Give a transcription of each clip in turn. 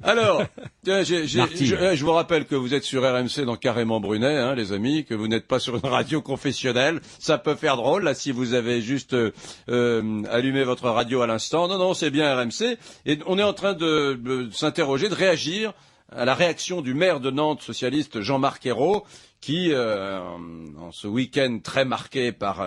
Alors, Martyr. je vous rappelle que vous êtes sur RMC dans Carrément Brunet, hein, les amis, que vous n'êtes pas sur une radio confessionnelle. Ça peut faire drôle, là, si vous avez juste allumé votre radio à l'instant. Non, non, c'est bien RMC. Et on est en train de s'interroger, de réagir à la réaction du maire de Nantes, socialiste Jean-Marc Ayrault, qui, en ce week-end très marqué par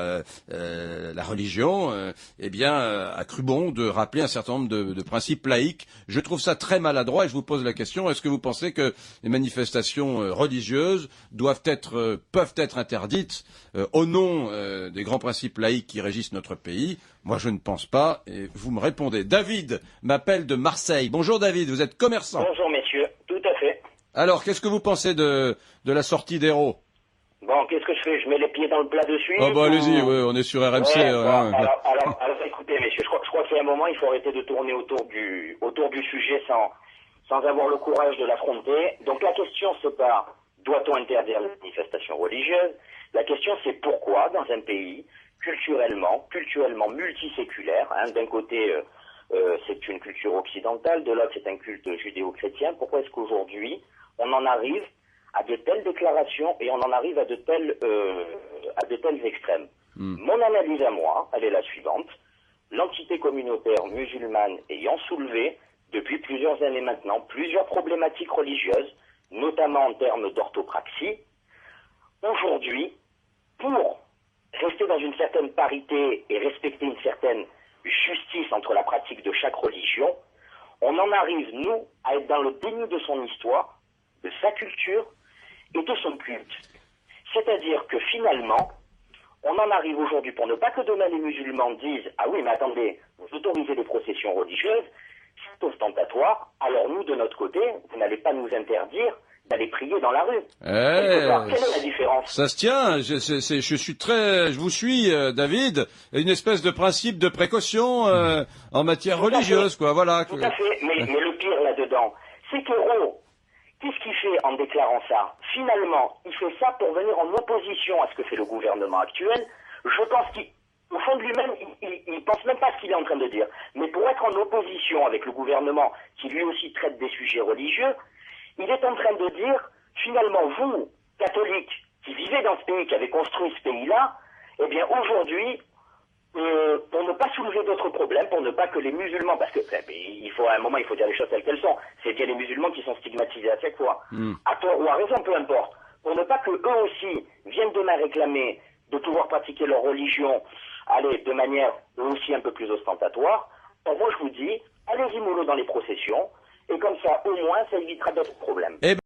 la religion, a cru bon de rappeler un certain nombre de principes laïques. Je trouve ça très maladroit et je vous pose la question, est-ce que vous pensez que les manifestations religieuses peuvent être interdites au nom des grands principes laïques qui régissent notre pays? Moi, je ne pense pas, et vous me répondez. David m'appelle de Marseille. Bonjour David, vous êtes commerçant. Bonjour messieurs, tout à fait. Alors, qu'est-ce que vous pensez de la sortie d'Ayrault? Bon, qu'est-ce que je fais? Je mets les pieds dans le plat de suite? Oh bah allez-y, ouais, on est sur RMC. Ouais, bon, alors, écoutez messieurs, je crois qu'il y a un moment, il faut arrêter de tourner autour du sujet sans avoir le courage de l'affronter. Donc la question c'est pas doit-on interdire les manifestations religieuses? La question c'est pourquoi dans un pays culturellement multiséculaire, hein, d'un côté c'est une culture occidentale, de l'autre c'est un culte judéo-chrétien, pourquoi est-ce qu'aujourd'hui on en arrive à de telles déclarations et on en arrive à de tels extrêmes? Mon analyse à moi, elle est la suivante. L'entité communautaire musulmane ayant soulevé, depuis plusieurs années maintenant, plusieurs problématiques religieuses, notamment en termes d'orthopraxie, aujourd'hui, pour rester dans une certaine parité et respecter une certaine justice entre la pratique de chaque religion, on en arrive, nous, à être dans le déni de son histoire, de sa culture et de son culte. C'est-à-dire que finalement, on en arrive aujourd'hui, pour ne pas que demain les musulmans disent « Ah oui, mais attendez, vous autorisez les processions religieuses, c'est ostentatoire, alors nous, de notre côté, vous n'allez pas nous interdire d'aller prier dans la rue. » Quelle est la différence? Ça se tient, je vous suis, David, une espèce de principe de précaution en matière religieuse, quoi, voilà. Tout à fait, mais le pire là-dedans, c'est qu'Ayrault, qu'est-ce qu'il fait en déclarant ça? Finalement, il fait ça pour venir en opposition à ce que fait le gouvernement actuel. Je pense qu'au fond de lui-même, il pense même pas ce qu'il est en train de dire. Mais pour être en opposition avec le gouvernement, qui lui aussi traite des sujets religieux, il est en train de dire, finalement, vous, catholiques, qui vivez dans ce pays, qui avez construit ce pays-là, eh bien aujourd'hui, pour ne pas soulever d'autres problèmes, pour ne pas que les musulmans, parce que à un moment il faut dire les choses telles qu'elles sont, c'est bien les musulmans qui sont stigmatisés à chaque fois, à tort ou à raison, peu importe, pour ne pas que eux aussi viennent demain réclamer de pouvoir pratiquer leur religion, de manière eux aussi un peu plus ostentatoire. Alors moi je vous dis, allez-y mollo dans les processions, et comme ça au moins ça évitera d'autres problèmes.